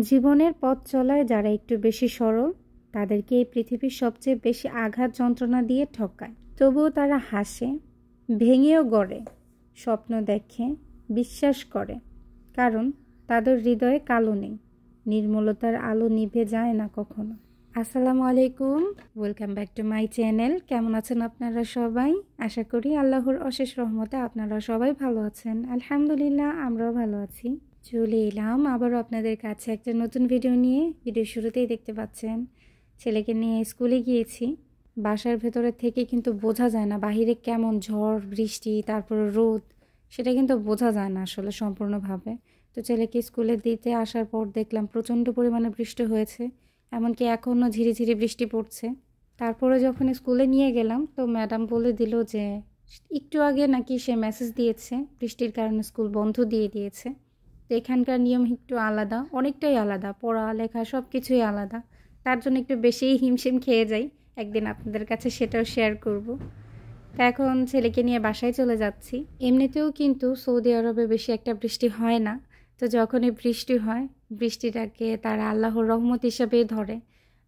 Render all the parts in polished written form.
জীবনের পথ চলায় যারা একটু বেশি সরল তাদেরকে এই পৃথিবীর সবচেয়ে বেশি আঘাত যন্ত্রণা দিয়ে ঠকায়, তবুও তারা হাসে, ভেঙেও গড়ে, স্বপ্ন দেখে, বিশ্বাস করে, কারণ তাদের হৃদয়ে কালো নেই, নির্মলতার আলো নিভে যায় না কখনো। আসসালামু আলাইকুম, welcome back to my channel. কেমন আছেন আপনারা সবাই? আশা করি আল্লাহর অশেষ রহমতে আপনারা সবাই ভালো আছেন। আলহামদুলিল্লাহ, আমরাও ভালো আছি। চলে এলাম আবারও আপনাদের কাছে একটা নতুন ভিডিও নিয়ে। ভিডিও শুরুতেই দেখতে পাচ্ছেন ছেলেকে নিয়ে স্কুলে গিয়েছি। বাসার ভেতরে থেকে কিন্তু বোঝা যায় না বাহিরে কেমন ঝড় বৃষ্টি, তারপর রোদ, সেটা কিন্তু বোঝা যায় না আসলে সম্পূর্ণভাবে। তো ছেলেকে স্কুলে দিতে আসার পর দেখলাম প্রচণ্ড পরিমাণে বৃষ্টি হয়েছে, এমনকি এখনও ঝিরিঝিরি বৃষ্টি পড়ছে। তারপরে যখন স্কুলে নিয়ে গেলাম তো ম্যাডাম বলে দিল যে একটু আগে নাকি সে মেসেজ দিয়েছে বৃষ্টির কারণে স্কুল বন্ধ দিয়ে দিয়েছে। তো এখানকার নিয়ম একটু আলাদা, অনেকটাই আলাদা, পড়ালেখা সব কিছুই আলাদা। তার জন্য একটু বেশিই হিমশিম খেয়ে যাই, একদিন আপনাদের কাছে সেটাও শেয়ার করব। তো এখন ছেলেকে নিয়ে বাসায় চলে যাচ্ছি। এমনিতেও কিন্তু সৌদি আরবে বেশি একটা বৃষ্টি হয় না, তো যখনই বৃষ্টি হয় বৃষ্টিটাকে তারা আল্লাহর রহমত হিসাবেই ধরে।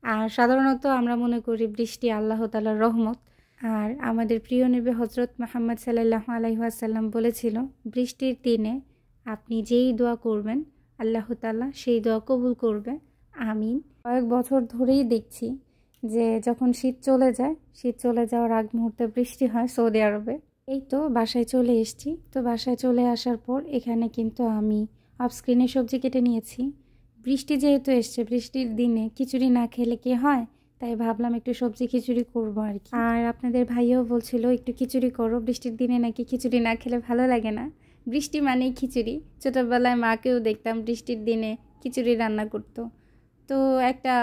আর সাধারণত আমরা মনে করি বৃষ্টি আল্লাহ তাআলার রহমত। আর আমাদের প্রিয় নবী হযরত মুহাম্মদ সাল্লাল্লাহু আলাইহি ওয়াসাল্লাম বলেছিল, বৃষ্টির দিনে আপনি যেই দোয়া করবেন আল্লাহ তাআলা সেই দোয়া কবুল করবে, আমিন। কয়েক বছর ধরেই দেখছি যে যখন শীত চলে যাওয়ার আগ মুহূর্তে বৃষ্টি হয় সৌদি আরবে। এই তো বাসায় চলে এসেছি। তো বাসায় চলে আসার পর এখানে কিন্তু আমি অফ স্ক্রিনে সবজি কেটে নিয়েছি। বৃষ্টি যেহেতু এসছে, বৃষ্টির দিনে খিচুড়ি না খেলে কি হয়, তাই ভাবলাম একটু সবজি খিচুড়ি করবো আর কি। আর আপনাদের ভাইও বলছিল একটু খিচুড়ি করো, বৃষ্টির দিনে নাকি খিচুড়ি না খেলে ভালো লাগে না। বৃষ্টি মানেই খিচুড়ি। ছোটোবেলায় মাকেও দেখতাম বৃষ্টির দিনে খিচুড়ি রান্না করতো। তো একটা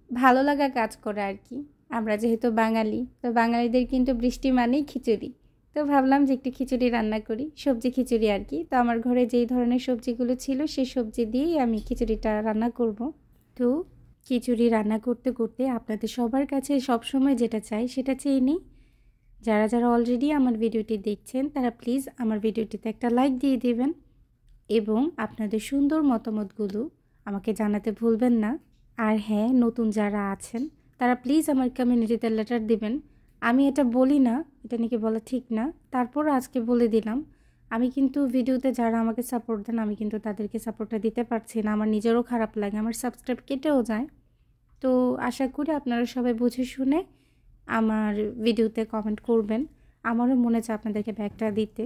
ভালো লাগা কাজ করে আর কি। আমরা যেহেতু বাঙালি, তো বাঙালিদের কিন্তু বৃষ্টি মানেই খিচুড়ি। তো ভাবলাম যে একটু খিচুড়ি রান্না করি, সবজি খিচুড়ি আর কি। তো আমার ঘরে যেই ধরনের সবজিগুলো ছিল সেই সবজি দিয়েই আমি খিচুড়িটা রান্না করব। তো খিচুড়ি রান্না করতে করতে আপনাদের সবার কাছে সবসময় যেটা চাই সেটা চেয়ে নিই, যারা যারা অলরেডি আমার ভিডিওটি দেখছেন তারা প্লিজ আমার ভিডিওটিতে একটা লাইক দিয়ে দেবেন এবং আপনাদের সুন্দর মতামতগুলো আমাকে জানাতে ভুলবেন না। আর হ্যাঁ, নতুন যারা আছেন তারা প্লিজ আমার কমিউনিটিতে লেটার দিবেন। আমি এটা বলি না, এটা নাকি বলা ঠিক না, তারপর আজকে বলে দিলাম। আমি কিন্তু ভিডিওতে যারা আমাকে সাপোর্ট দেন আমি কিন্তু তাদেরকে সাপোর্টটা দিতে পারছি না, আমার নিজেরও খারাপ লাগে, আমার সাবস্ক্রাইব কেটেও যায়। তো আশা করি আপনারা সবাই বুঝে শুনে আমার ভিডিওতে কমেন্ট করবেন, আমারও মনে চায় আপনাদেরকে ব্যাগটা দিতে।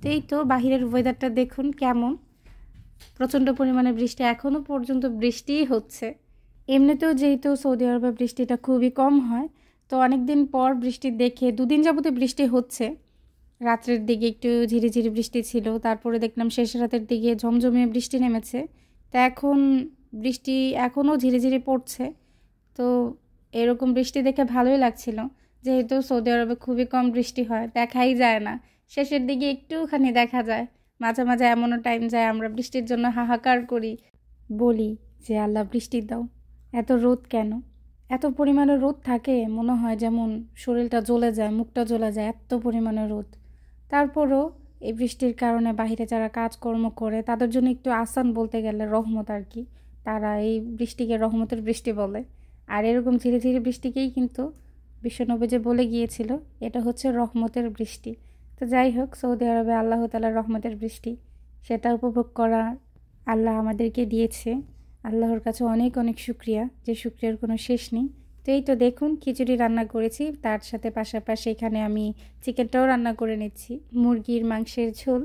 তো এই তো বাহিরের ওয়েদারটা দেখুন কেমন, প্রচণ্ড পরিমাণে বৃষ্টি, এখনও পর্যন্ত বৃষ্টিই হচ্ছে। এমনিতেও যেহেতু সৌদি আরবে বৃষ্টিটা খুবই কম হয়, তো অনেক দিন পর বৃষ্টি দেখে 2 দিন যাবতে বৃষ্টি হচ্ছে। রাত্রের দিকে একটু ঝিরিঝিরি বৃষ্টি ছিল, তারপরে দেখলাম শেষ রাতের দিকে ঝমঝমিয়ে বৃষ্টি নেমেছে। তো এখন বৃষ্টি এখনও ঝিরিঝিরি পড়ছে। তো এরকম বৃষ্টি দেখে ভালোই লাগছিল, যেহেতু সৌদি আরবে খুবই কম বৃষ্টি হয়, দেখাই যায় না। শেষের দিকে একটুখানি দেখা যায়, মাঝে মাঝে এমনও টাইম যায় আমরা বৃষ্টির জন্য হাহাকার করি, বলি যে আল্লাহ বৃষ্টি দাও, এত রোদ কেন? এত পরিমাণে রোদ থাকে মনে হয় যেমন শরীরটা জ্বলে যায়, মুখটা জ্বলে যায়, এত পরিমাণে রোদ। তারপরও এই বৃষ্টির কারণে বাইরে যারা কাজকর্ম করে তাদের জন্য একটু আসান বলতে গেলে রহমত আর কি। তারা এই বৃষ্টিকে রহমতের বৃষ্টি বলে। আর এরকম ধীরে ধীরে বৃষ্টিকেই কিন্তু বিশ্বনবী যে বলে গিয়েছিল এটা হচ্ছে রহমতের বৃষ্টি। তো যাই হোক, সৌদি আরবে আল্লাহ তাআলার রহমতের বৃষ্টি, সেটা উপভোগ করা আল্লাহ আমাদেরকে দিয়েছে। আল্লাহর কাছে অনেক অনেক শুকরিয়া, যে শুকরিয়ার কোনো শেষ নেই। তো এই তো দেখুন খিচুড়ি রান্না করেছি, তার সাথে পাশাপাশি এখানে আমি চিকেনটাও রান্না করে নিচ্ছি, মুরগির মাংসের ঝোল।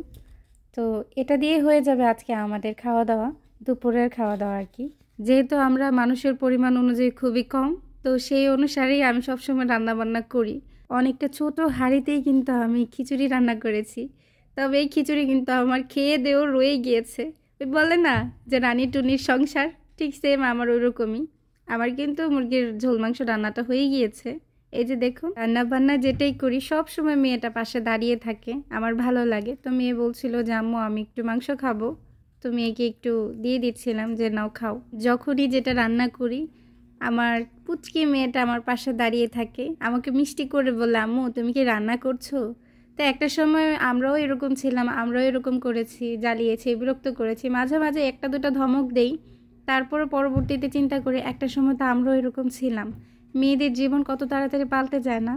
তো এটা দিয়ে হয়ে যাবে আজকে আমাদের খাওয়া দাওয়া, দুপুরের খাওয়া দাওয়া আর কি। যেহেতু আমরা মানুষের পরিমাণ অনুযায়ী খুবই কম, তো সেই অনুসারেই আমি সবসময় রান্নাবান্না করি। অনেকটা ছোট হাঁড়িতেই কিন্তু আমি খিচুড়ি রান্না করেছি। তবে এই খিচুড়ি কিন্তু আমার খেয়ে দেও রয়ে গিয়েছে। ওই বলে না যে রানী টুনির সংসার, ঠিক সেম আমার ওই রকমই। আমার কিন্তু মুরগির ঝোল মাংস রান্নাটা হয়ে গিয়েছে। এই যে দেখুন, রান্না বান্না যেটাই করি সব সময় মেয়েটা পাশে দাঁড়িয়ে থাকে, আমার ভালো লাগে। তো মেয়ে বলছিল যে আম্মু আমি একটু মাংস খাবো, তো মেয়েকে একটু দিয়ে দিচ্ছিলাম যে নাও খাও। যখনই যেটা রান্না করি আমার পুচকি মেয়েটা আমার পাশে দাঁড়িয়ে থাকে, আমাকে মিষ্টি করে বলে আম্মু তুমি কি রান্না করছো। তো একটা সময় আমরাও এরকম ছিলাম, আমরাও এরকম করেছি, জ্বালিয়েছি, বিরক্ত করেছি, মাঝে মাঝে একটা দুটো ধমক দেই। তারপরে পরবর্তীতে চিন্তা করি একটা সময় তো আমরাও এরকম ছিলাম। মেয়েদের জীবন কত তাড়াতাড়ি পাল্টে যায় না।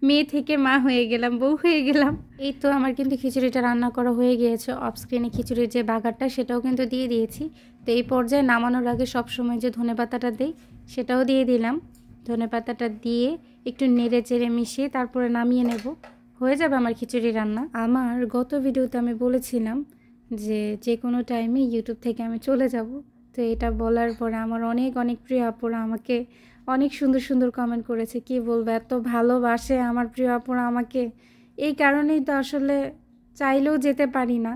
মেয়ে থেকে মা হয়ে গেলাম, বউ হয়ে গেলাম। এই তো আমার কিন্তু খিচুড়িটা রান্না করা হয়ে গিয়েছে। অফ স্ক্রিনে খিচুড়ির যে বাগারটা সেটাও কিন্তু দিয়ে দিয়েছি। তো এই পর্যায়ে নামানোর আগে সবসময় যে ধনেপাতাটা দিই সেটাও দিয়ে দিলাম। ধনেপাতাটা দিয়ে একটু নেড়ে চেড়ে মিশিয়ে তারপরে নামিয়ে নেব, হয়ে যাবে আমার খিচুড়ি রান্না। আমার গত ভিডিওতে আমি বলেছিলাম যে কোনো টাইমে ইউটিউব থেকে আমি চলে যাব। তো এটা বলার পরে আমার অনেক প্রিয় আপুরা আমাকে অনেক সুন্দর সুন্দর কমেন্ট করেছে। কি বলবো, এত ভালোবাসে আমার প্রিয় আপুরা আমাকে। এই কারণেই তো আসলে চাইলেও যেতে পারি না।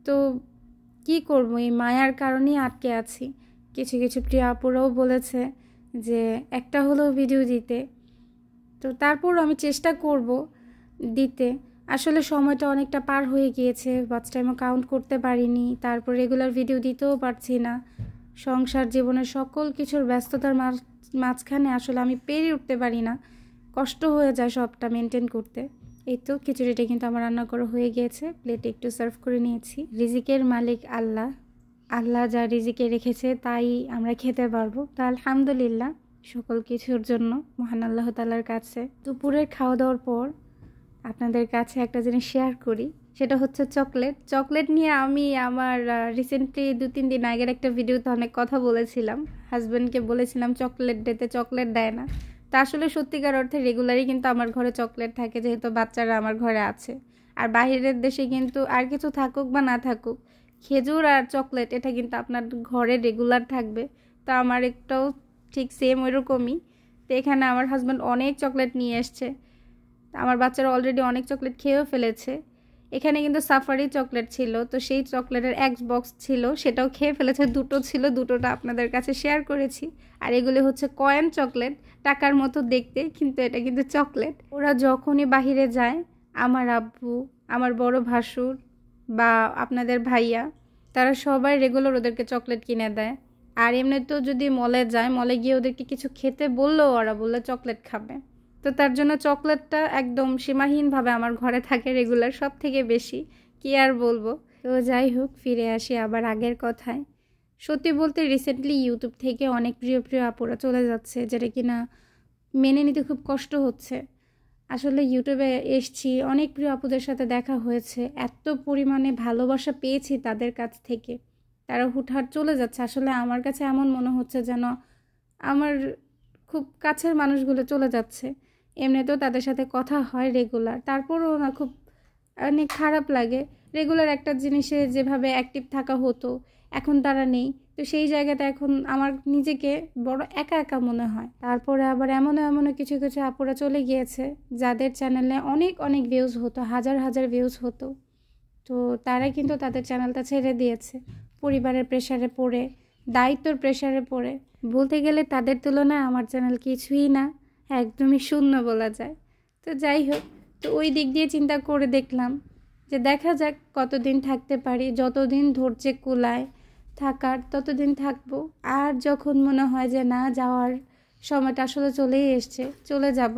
তো কি করব, এই মায়ার কারণেই আটকে আছি। কিছু কিছু প্রিয় আপুরাও বলেছে যে একটা হলেও ভিডিও দিতে। তো তারপরও আমি চেষ্টা করব দিতে। আসলে সময়টা অনেকটা পার হয়ে গিয়েছে, ওয়াচ টাইমও কাউন্ট করতে পারিনি, তারপর রেগুলার ভিডিও দিতেও পারছি না। সংসার জীবনের সকল কিছুর ব্যস্ততার মাঝখানে আসলে আমি পেরে উঠতে পারি না, কষ্ট হয়ে যায় সবটা মেনটেন করতে। এই তো খিচুড়িটা কিন্তু আমার রান্না করা হয়ে গিয়েছে, প্লেটে একটু সার্ভ করে নিয়েছি। রিজিকের মালিক আল্লাহ, আল্লাহ যা রিজিকে রেখেছে তাই আমরা খেতে পারবো। তো আলহামদুলিল্লাহ সকল কিছুর জন্য মহান আল্লাহ তাআলার কাছে। দুপুরের খাওয়া দাওয়ার পর আপনাদের কাছে একটা জিনিস শেয়ার করি, সেটা হচ্ছে চকলেট নিয়ে আমি আমার রিসেন্টলি 2-3 দিন আগের একটা ভিডিওতে অনেক কথা বলেছিলাম। হাজব্যান্ডকে বলেছিলাম চকলেট ডেতে চকলেট দেয় না। তা আসলে সত্যিকার অর্থে রেগুলারই কিন্তু আমার ঘরে চকলেট থাকে, যেহেতু বাচ্চারা আমার ঘরে আছে। আর বাইরের দেশে কিন্তু আর কিছু থাকুক বা না থাকুক, খেজুর আর চকলেট এটা কিন্তু আপনার ঘরে রেগুলার থাকবে। তো আমার একটাও ঠিক সেম ওইরকমই। তো এখানে আমার হাজব্যান্ড অনেক চকলেট নিয়ে এসছে, আমার বাচ্চারা অলরেডি অনেক চকলেট খেয়েও ফেলেছে। এখানে কিন্তু সাফারি চকলেট ছিল, তো সেই চকলেটের এক বক্স ছিল, সেটাও খেয়ে ফেলেছে। দুটো ছিল, দুটোটা আপনাদের কাছে শেয়ার করেছি। আর এগুলি হচ্ছে কয়েন চকলেট, টাকার মতো দেখতে, কিন্তু এটা কিন্তু চকলেট। ওরা যখনই বাহিরে যায়, আমার আব্বু, আমার বড় ভাসুর বা আপনাদের ভাইয়া, তারা সবাই রেগুলার ওদেরকে চকলেট কিনে দেয়। আর এমনিতেও যদি মলে যায়, মলে গিয়ে ওদেরকে কিছু খেতে বললেও ওরা বললে চকলেট খাবে। তো তার জন্য চকলেটটা একদম সীমাহীনভাবে আমার ঘরে থাকে রেগুলার, সব থেকে বেশি। কি আর বলবো। তো যাই হোক, ফিরে আসি আবার আগের কথায়। সত্যি বলতে রিসেন্টলি ইউটিউব থেকে অনেক প্রিয় আপুরা চলে যাচ্ছে, যেটা কিনা মেনে নিতে খুব কষ্ট হচ্ছে। আসলে ইউটিউবে এসছি, অনেক প্রিয় আপুদের সাথে দেখা হয়েছে, এত পরিমাণে ভালোবাসা পেয়েছি তাদের কাছ থেকে। তারা হুটহাট চলে যাচ্ছে। আসলে আমার কাছে এমন মনে হচ্ছে যেন আমার খুব কাছের মানুষগুলো চলে যাচ্ছে। এমনিতেও তাদের সাথে কথা হয় রেগুলার, তারপরও না খুব অনেক খারাপ লাগে। রেগুলার একটা জিনিসে যেভাবে অ্যাক্টিভ থাকা হতো, এখন তারা নেই। তো সেই জায়গাতে এখন আমার নিজেকে বড় একা মনে হয়। তারপরে আবার এমনও কিছু আপুরা চলে গিয়েছে যাদের চ্যানেলে অনেক ভিউজ হতো, হাজার ভিউজ হতো। তো তারা কিন্তু তাদের চ্যানেলটা ছেড়ে দিয়েছে পরিবারের প্রেশারে পড়ে, দায়িত্বর প্রেশারে পড়ে। বলতে গেলে তাদের তুলনায় আমার চ্যানেল কিছুই না, একদমই শূন্য বলা যায়। তো যাই হোক, তো ওই দিক দিয়ে চিন্তা করে দেখলাম যে দেখা যাক কতদিন থাকতে পারি, যতদিন ধৈর্যে কুলায় থাকার ততদিন থাকবো। আর যখন মনে হয় যে না, যাওয়ার সময়টা আসলে চলেই এসছে, চলে যাব।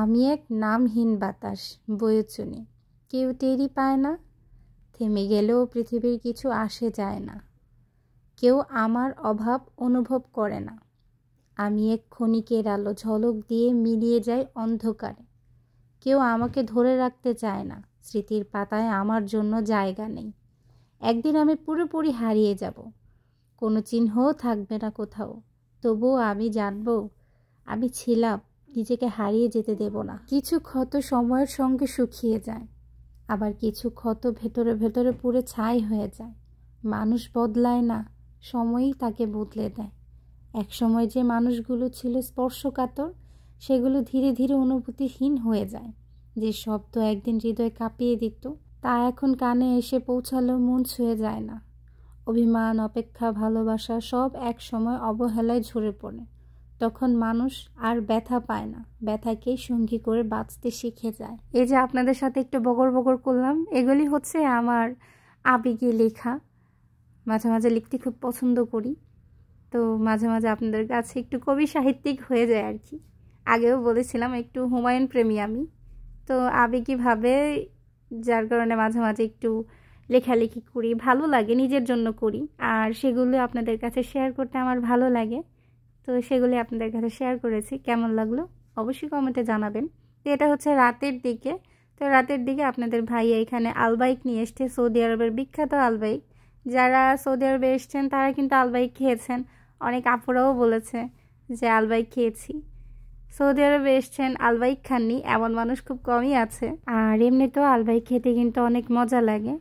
আমি এক নামহীন বাতাস বয়ে চুনি, কেউ টেরই পায় না, থেমে গেলেও পৃথিবীর কিছু আসে যায় না, কেউ আমার অভাব অনুভব করে না। আমি এক ক্ষণিকের আলো, ঝলক দিয়ে মিলিয়ে যাই অন্ধকারে। কেউ আমাকে ধরে রাখতে চায় না, স্মৃতির পাতায় আমার জন্য জায়গা নেই। একদিন আমি পুরোপুরি হারিয়ে যাব, কোনো চিহ্নও থাকবে না কোথাও। তবুও আমি জানবো আমি ছিলাম, নিজেকে হারিয়ে যেতে দেব না। কিছু ক্ষত সময়ের সঙ্গে শুকিয়ে যায়, আবার কিছু ক্ষত ভেতরে পুরো ছাই হয়ে যায়। মানুষ বদলায় না, সময়ই তাকে বদলে দেয়। এক সময় যে মানুষগুলো ছিল স্পর্শকাতর, সেগুলো ধীরে ধীরে অনুভূতিহীন হয়ে যায়। যে শব্দ একদিন হৃদয় কাঁপিয়ে দিত, তা এখন কানে এসে পৌঁছালেও মন ছুঁয়ে যায় না। অভিমান, অপেক্ষা, ভালোবাসা সব এক সময় অবহেলায় ঝরে পড়ে। তখন মানুষ আর ব্যথা পায় না, ব্যথাকেই সঙ্গী করে বাঁচতে শিখে যায়। এই যে আপনাদের সাথে একটু বগর করলাম, এগুলি হচ্ছে আমার আবেগে লেখা। মাঝে মাঝে লিখতে খুব পছন্দ করি, তো মাঝে মাঝে আপনাদের কাছে একটু কবি সাহিত্যিক হয়ে যায় আর কি। আগেও বলেছিলাম একটু হুমায়ুন প্রেমী আমি, তো আবেগীভাবে, যার কারণে মাঝে মাঝে একটু লেখালেখি করি, ভালো লাগে, নিজের জন্য করি, আর সেগুলো আপনাদের কাছে শেয়ার করতে আমার ভালো লাগে। তো সেগুলি আপনাদের কাছে শেয়ার করেছি। কেমন লাগলো অবশ্যই কমেন্টে জানাবেন। তো এটা হচ্ছে রাতের দিকে। তো রাতের দিকে আপনাদের ভাইয়া এখানে আলবাইক নিয়ে এসছে, সৌদি আরবের বিখ্যাত আলবাইক। যারা সৌদি আরবে এসছেন তারা কিন্তু আলবাইক খেয়েছেন, অনেক আপুরাও বলেছে যে আলবাইক খেয়েছি। সৌদি আরবে এসছেন আলবাইক খাননি এমন মানুষ খুব কমই আছে। আর এমনিতেও আলবাইক খেতে কিন্তু অনেক মজা লাগে।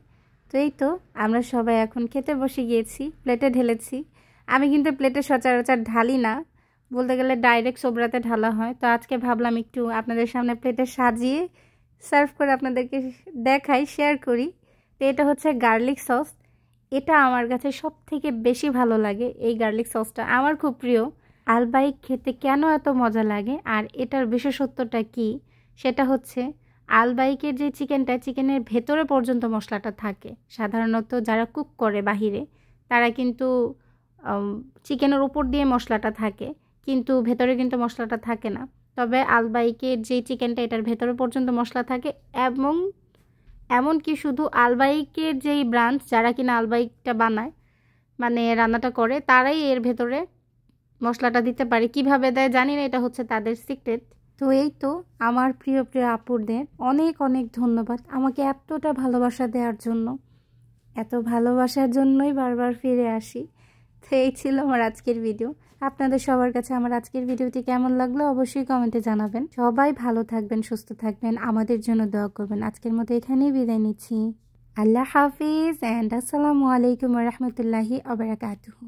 তো এই তো আমরা সবাই এখন খেতে বসে গিয়েছি, প্লেটে ঢেলেছি। আমি কিন্তু প্লেটে সচরাচর ঢালি না, বলতে গেলে ডাইরেক্ট সোবরাতে ঢালা হয়। তো আজকে ভাবলাম একটু আপনাদের সামনে প্লেটে সাজিয়ে সার্ভ করে আপনাদেরকে দেখাই, শেয়ার করি। তো এটা হচ্ছে গার্লিক সস। এটা আমার কাছে সব থেকে বেশি ভালো লাগে, এই গার্লিক সসটা আমার খুব প্রিয়। আলবাইক খেতে কেন এত মজা লাগে আর এটার বিশেষত্বটা কি, সেটা হচ্ছে আলবাইকের যে চিকেনটা, চিকেনের ভেতরে পর্যন্ত মশলাটা থাকে। সাধারণত যারা কুক করে বাহিরে তারা কিন্তু চিকেনের উপর দিয়ে মশলাটা থাকে, কিন্তু ভেতরে কিন্তু মশলাটা থাকে না। তবে আলবাইকের যে চিকেনটা এটার ভেতরে পর্যন্ত মশলা থাকে, এবং এমনকি শুধু আলবাইকের যেই ব্রাঞ্চ যারা কিনা আলবাইকটা বানায়, মানে রান্নাটা করে, তারাই এর ভেতরে মশলাটা দিতে পারে। কিভাবে দেয় জানি না, এটা হচ্ছে তাদের সিক্রেট। তো এই তো আমার প্রিয় প্রিয় আপুরদের অনেক অনেক ধন্যবাদ আমাকে এতটা ভালোবাসা দেওয়ার জন্য। এত ভালোবাসার জন্যই বারবার ফিরে আসি। তো এই ছিল আমার আজকের ভিডিও। আপনাদের সবার কাছে আমার আজকের ভিডিওটি কেমন লাগলো অবশ্যই কমেন্টে জানাবেন। সবাই ভালো থাকবেন, সুস্থ থাকবেন, আমাদের জন্য দোয়া করবেন। আজকের মতো এখানেই বিদায় নিচ্ছি। আল্লাহ হাফিজ অ্যান্ড আসসালামু আলাইকুম ওয়া রাহমাতুল্লাহি ওয়া বারাকাতুহু।